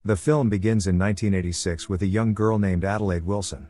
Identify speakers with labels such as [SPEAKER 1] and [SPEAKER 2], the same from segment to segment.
[SPEAKER 1] The film begins in 1986 with a young girl named Adelaide Wilson.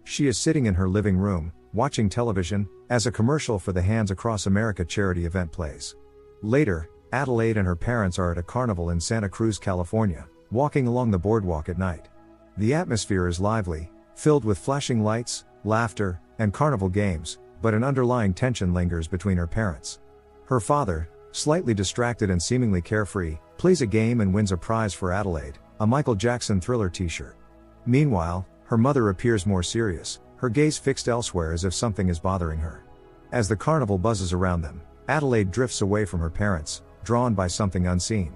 [SPEAKER 1] She is sitting in her living room, watching television, as a commercial for the Hands Across America charity event plays. Later, Adelaide and her parents are at a carnival in Santa Cruz, California, walking along the boardwalk at night. The atmosphere is lively, filled with flashing lights, laughter, and carnival games, but an underlying tension lingers between her parents. Her father, slightly distracted and seemingly carefree, plays a game and wins a prize for Adelaide, a Michael Jackson Thriller t-shirt. Meanwhile, her mother appears more serious, her gaze fixed elsewhere as if something is bothering her. As the carnival buzzes around them, Adelaide drifts away from her parents, drawn by something unseen.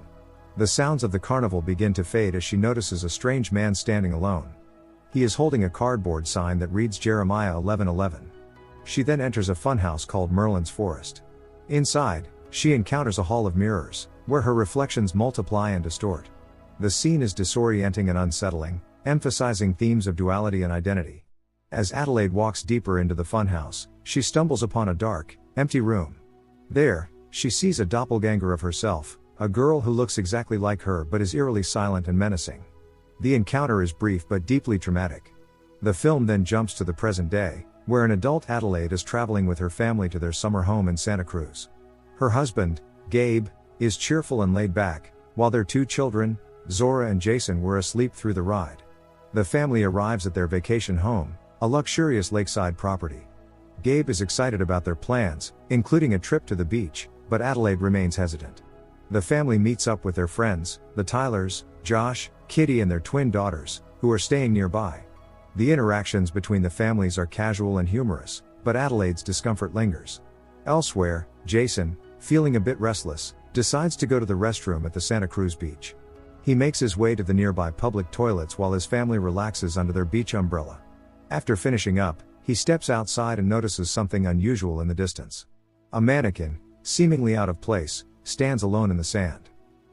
[SPEAKER 1] The sounds of the carnival begin to fade as she notices a strange man standing alone. He is holding a cardboard sign that reads Jeremiah 11:11. She then enters a funhouse called Merlin's Forest. Inside, she encounters a hall of mirrors, where her reflections multiply and distort. The scene is disorienting and unsettling, emphasizing themes of duality and identity. As Adelaide walks deeper into the funhouse, she stumbles upon a dark, empty room. There, she sees a doppelganger of herself, a girl who looks exactly like her but is eerily silent and menacing. The encounter is brief but deeply traumatic. The film then jumps to the present day, where an adult Adelaide is traveling with her family to their summer home in Santa Cruz. Her husband, Gabe, is cheerful and laid back, while their two children, Zora and Jason, were asleep through the ride. The family arrives at their vacation home, a luxurious lakeside property. Gabe is excited about their plans, including a trip to the beach, but Adelaide remains hesitant. The family meets up with their friends, the Tyers, Josh, Kitty and their twin daughters, who are staying nearby. The interactions between the families are casual and humorous, but Adelaide's discomfort lingers. Elsewhere, Jason, feeling a bit restless, decides to go to the restroom at the Santa Cruz beach. He makes his way to the nearby public toilets while his family relaxes under their beach umbrella. After finishing up, he steps outside and notices something unusual in the distance. A mannequin, seemingly out of place, stands alone in the sand.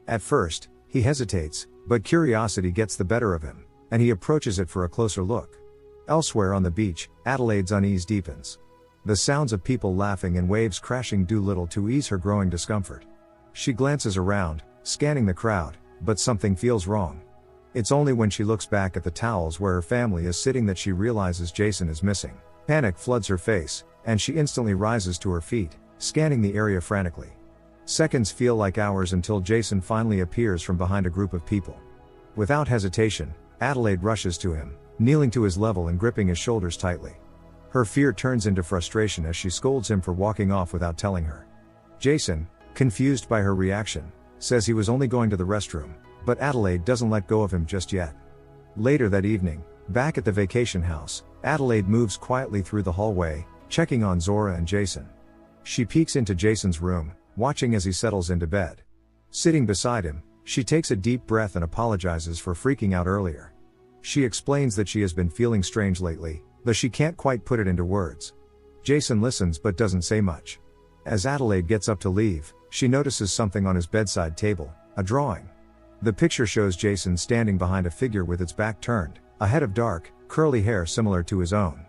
[SPEAKER 1] At first, he hesitates, but curiosity gets the better of him, and he approaches it for a closer look. Elsewhere on the beach, Adelaide's unease deepens. The sounds of people laughing and waves crashing do little to ease her growing discomfort. She glances around, scanning the crowd, but something feels wrong. It's only when she looks back at the towels where her family is sitting that she realizes Jason is missing. Panic floods her face, and she instantly rises to her feet, scanning the area frantically. Seconds feel like hours until Jason finally appears from behind a group of people. Without hesitation, Adelaide rushes to him, kneeling to his level and gripping his shoulders tightly. Her fear turns into frustration as she scolds him for walking off without telling her. Jason, confused by her reaction, says he was only going to the restroom, but Adelaide doesn't let go of him just yet. Later that evening, back at the vacation house, Adelaide moves quietly through the hallway, checking on Zora and Jason. She peeks into Jason's room, watching as he settles into bed. Sitting beside him, she takes a deep breath and apologizes for freaking out earlier. She explains that she has been feeling strange lately, though she can't quite put it into words. Jason listens but doesn't say much. As Adelaide gets up to leave, she notices something on his bedside table, a drawing. The picture shows Jason standing behind a figure with its back turned, a head of dark, curly hair similar to his own.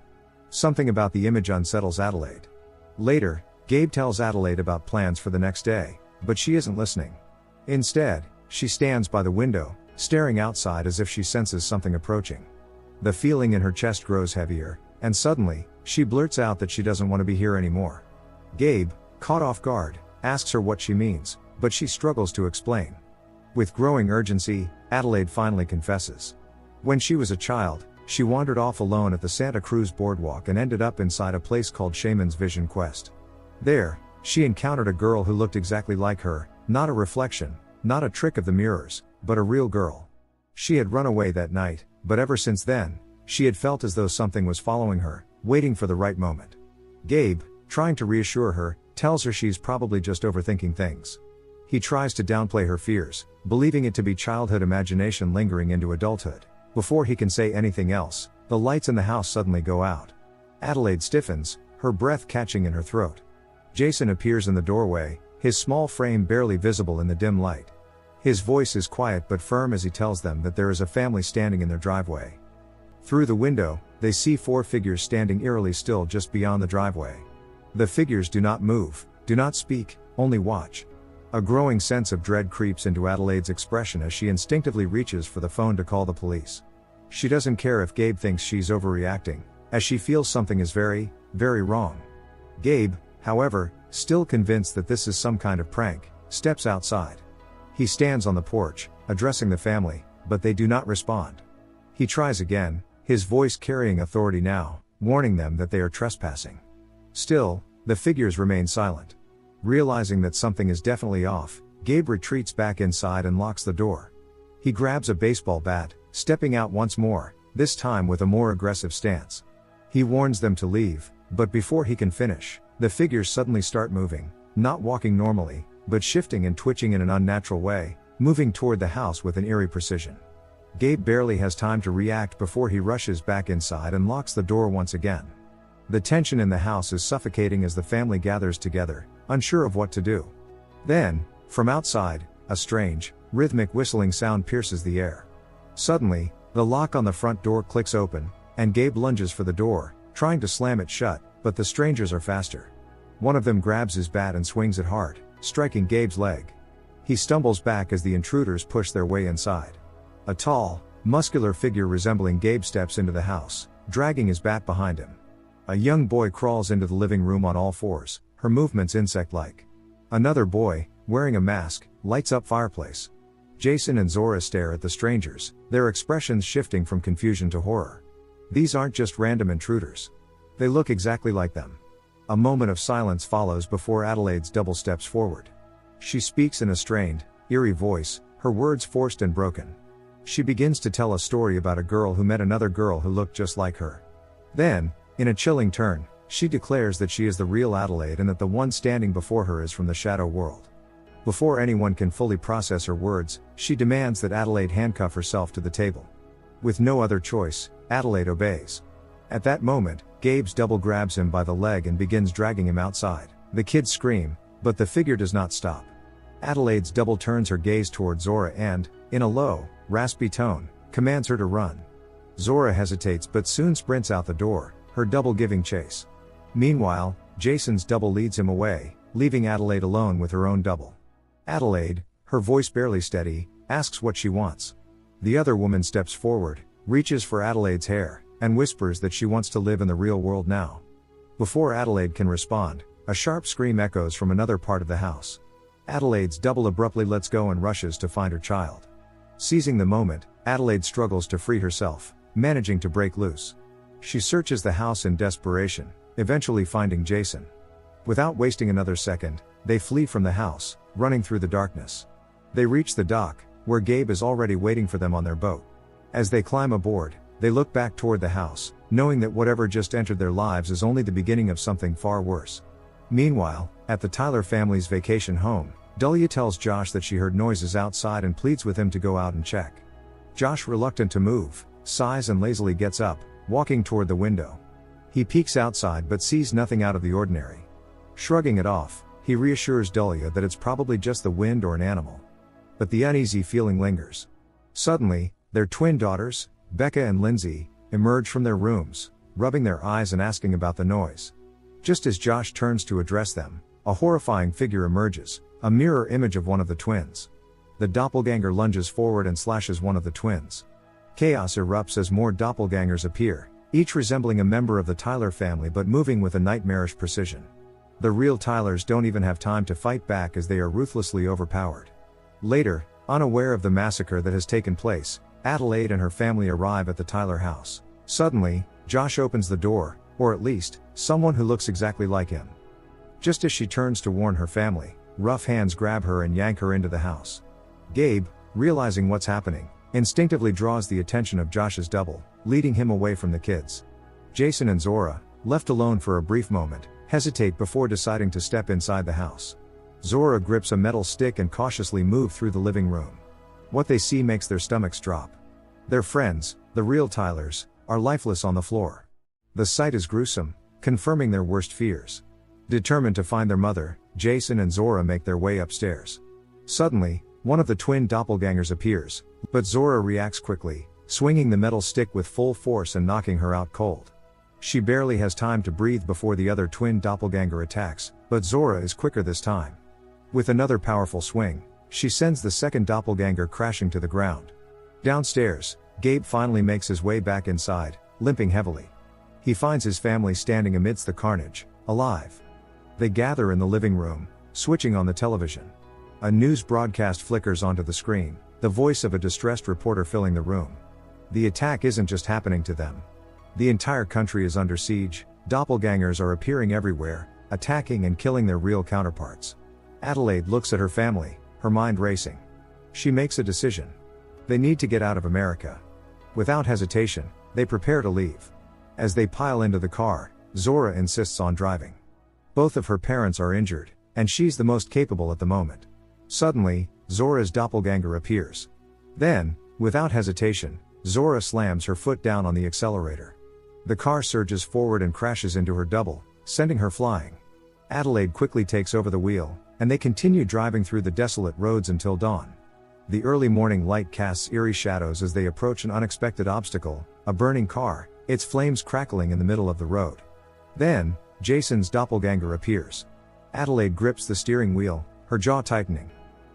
[SPEAKER 1] Something about the image unsettles Adelaide. Later, Gabe tells Adelaide about plans for the next day, but she isn't listening. Instead, she stands by the window, staring outside as if she senses something approaching. The feeling in her chest grows heavier, and suddenly, she blurts out that she doesn't want to be here anymore. Gabe, caught off guard, asks her what she means, but she struggles to explain. With growing urgency, Adelaide finally confesses. When she was a child, she wandered off alone at the Santa Cruz boardwalk and ended up inside a place called Shaman's Vision Quest. There, she encountered a girl who looked exactly like her, not a reflection, not a trick of the mirrors, but a real girl. She had run away that night, but ever since then, she had felt as though something was following her, waiting for the right moment. Gabe, trying to reassure her, tells her she's probably just overthinking things. He tries to downplay her fears, believing it to be childhood imagination lingering into adulthood. Before he can say anything else, the lights in the house suddenly go out. Adelaide stiffens, her breath catching in her throat. Jason appears in the doorway, his small frame barely visible in the dim light. His voice is quiet but firm as he tells them that there is a family standing in their driveway. Through the window, they see 4 figures standing eerily still just beyond the driveway. The figures do not move, do not speak, only watch. A growing sense of dread creeps into Adelaide's expression as she instinctively reaches for the phone to call the police. She doesn't care if Gabe thinks she's overreacting, as she feels something is very, very wrong. Gabe, however, still convinced that this is some kind of prank, steps outside. He stands on the porch, addressing the family, but they do not respond. He tries again, his voice carrying authority now, warning them that they are trespassing. Still, the figures remain silent. Realizing that something is definitely off, Gabe retreats back inside and locks the door. He grabs a baseball bat, stepping out once more, this time with a more aggressive stance. He warns them to leave, but before he can finish, the figures suddenly start moving, not walking normally, but shifting and twitching in an unnatural way, moving toward the house with an eerie precision. Gabe barely has time to react before he rushes back inside and locks the door once again. The tension in the house is suffocating as the family gathers together, unsure of what to do. Then, from outside, a strange, rhythmic whistling sound pierces the air. Suddenly, the lock on the front door clicks open, and Gabe lunges for the door, trying to slam it shut, but the strangers are faster. One of them grabs his bat and swings it hard, striking Gabe's leg. He stumbles back as the intruders push their way inside. A tall, muscular figure resembling Gabe steps into the house, dragging his bat behind him. A young boy crawls into the living room on all fours, her movements insect-like. Another boy, wearing a mask, lights up fireplace. Jason and Zora stare at the strangers, their expressions shifting from confusion to horror. These aren't just random intruders. They look exactly like them. A moment of silence follows before Adelaide's double steps forward. She speaks in a strained, eerie voice, her words forced and broken. She begins to tell a story about a girl who met another girl who looked just like her. Then, in a chilling turn, she declares that she is the real Adelaide and that the one standing before her is from the shadow world. Before anyone can fully process her words, she demands that Adelaide handcuff herself to the table. With no other choice, Adelaide obeys. At that moment, Gabe's double grabs him by the leg and begins dragging him outside. The kids scream, but the figure does not stop. Adelaide's double turns her gaze toward Zora and, in a low, raspy tone, commands her to run. Zora hesitates but soon sprints out the door, her double giving chase. Meanwhile, Jason's double leads him away, leaving Adelaide alone with her own double. Adelaide, her voice barely steady, asks what she wants. The other woman steps forward, reaches for Adelaide's hair, and whispers that she wants to live in the real world now. Before Adelaide can respond, a sharp scream echoes from another part of the house. Adelaide's double abruptly lets go and rushes to find her child. Seizing the moment, Adelaide struggles to free herself, managing to break loose. She searches the house in desperation, eventually finding Jason. Without wasting another second, they flee from the house, running through the darkness. They reach the dock, where Gabe is already waiting for them on their boat. As they climb aboard, they look back toward the house, knowing that whatever just entered their lives is only the beginning of something far worse. Meanwhile, at the Tyler family's vacation home, Dahlia tells Josh that she heard noises outside and pleads with him to go out and check. Josh, reluctant to move, sighs and lazily gets up, walking toward the window. He peeks outside but sees nothing out of the ordinary. Shrugging it off, he reassures Dahlia that it's probably just the wind or an animal. But the uneasy feeling lingers. Suddenly, their twin daughters, Becca and Lindsay, emerge from their rooms, rubbing their eyes and asking about the noise. Just as Josh turns to address them, a horrifying figure emerges, a mirror image of one of the twins. The doppelganger lunges forward and slashes one of the twins. Chaos erupts as more doppelgangers appear, each resembling a member of the Tyler family but moving with a nightmarish precision. The real Tylers don't even have time to fight back as they are ruthlessly overpowered. Later, unaware of the massacre that has taken place, Adelaide and her family arrive at the Tyler house. Suddenly, Josh opens the door, or at least, someone who looks exactly like him. Just as she turns to warn her family, rough hands grab her and yank her into the house. Gabe, realizing what's happening, instinctively draws the attention of Josh's double, leading him away from the kids. Jason and Zora, left alone for a brief moment, hesitate before deciding to step inside the house. Zora grips a metal stick and cautiously moves through the living room. What they see makes their stomachs drop. Their friends, the real Tylers, are lifeless on the floor. The sight is gruesome, confirming their worst fears. Determined to find their mother, Jason and Zora make their way upstairs. Suddenly, one of the twin doppelgangers appears, but Zora reacts quickly, swinging the metal stick with full force and knocking her out cold. She barely has time to breathe before the other twin doppelganger attacks, but Zora is quicker this time. With another powerful swing, she sends the second doppelganger crashing to the ground. Downstairs, Gabe finally makes his way back inside, limping heavily. He finds his family standing amidst the carnage, alive. They gather in the living room, switching on the television. A news broadcast flickers onto the screen, the voice of a distressed reporter filling the room. The attack isn't just happening to them. The entire country is under siege, doppelgangers are appearing everywhere, attacking and killing their real counterparts. Adelaide looks at her family, her mind racing. She makes a decision. They need to get out of America. Without hesitation, they prepare to leave. As they pile into the car, Zora insists on driving. Both of her parents are injured, and she's the most capable at the moment. Suddenly, Zora's doppelganger appears. Then, without hesitation, Zora slams her foot down on the accelerator. The car surges forward and crashes into her double, sending her flying. Adelaide quickly takes over the wheel, and they continue driving through the desolate roads until dawn. The early morning light casts eerie shadows as they approach an unexpected obstacle, a burning car, its flames crackling in the middle of the road. Then, Jason's doppelganger appears. Adelaide grips the steering wheel, her jaw tightening.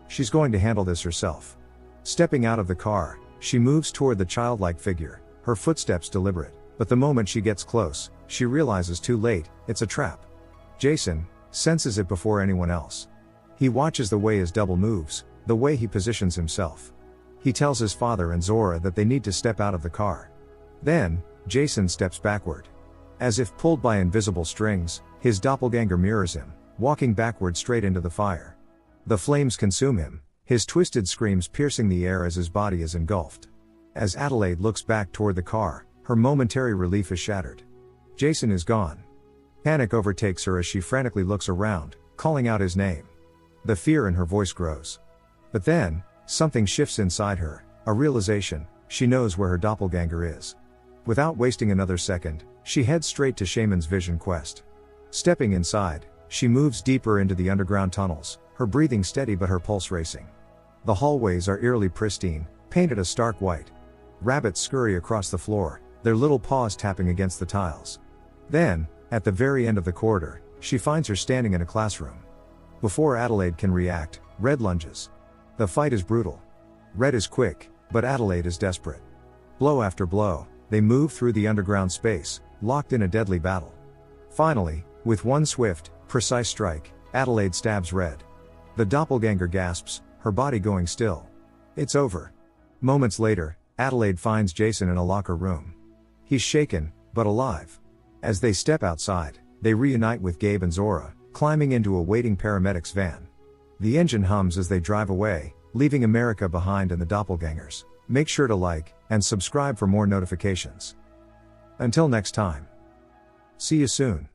[SPEAKER 1] She's going to handle this herself. Stepping out of the car, she moves toward the childlike figure, her footsteps deliberate, but the moment she gets close, she realizes too late, it's a trap. Jason senses it before anyone else. He watches the way his double moves, the way he positions himself. He tells his father and Zora that they need to step out of the car. Then, Jason steps backward. As if pulled by invisible strings, his doppelganger mirrors him, walking backward straight into the fire. The flames consume him, his twisted screams piercing the air as his body is engulfed. As Adelaide looks back toward the car, her momentary relief is shattered. Jason is gone. Panic overtakes her as she frantically looks around, calling out his name. The fear in her voice grows. But then, something shifts inside her, a realization: she knows where her doppelganger is. Without wasting another second, she heads straight to Shaman's vision quest. Stepping inside, she moves deeper into the underground tunnels, her breathing steady but her pulse racing. The hallways are eerily pristine, painted a stark white. Rabbits scurry across the floor, their little paws tapping against the tiles. Then, at the very end of the corridor, she finds her standing in a classroom. Before Adelaide can react, Red lunges. The fight is brutal. Red is quick, but Adelaide is desperate. Blow after blow, they move through the underground space, locked in a deadly battle. Finally, with one swift, precise strike, Adelaide stabs Red. The doppelganger gasps, her body going still. It's over. Moments later, Adelaide finds Jason in a locker room. He's shaken, but alive. As they step outside, they reunite with Gabe and Zora, climbing into a waiting paramedics van. The engine hums as they drive away, leaving America behind and the doppelgangers. Make sure to like and subscribe for more notifications. Until next time. See you soon.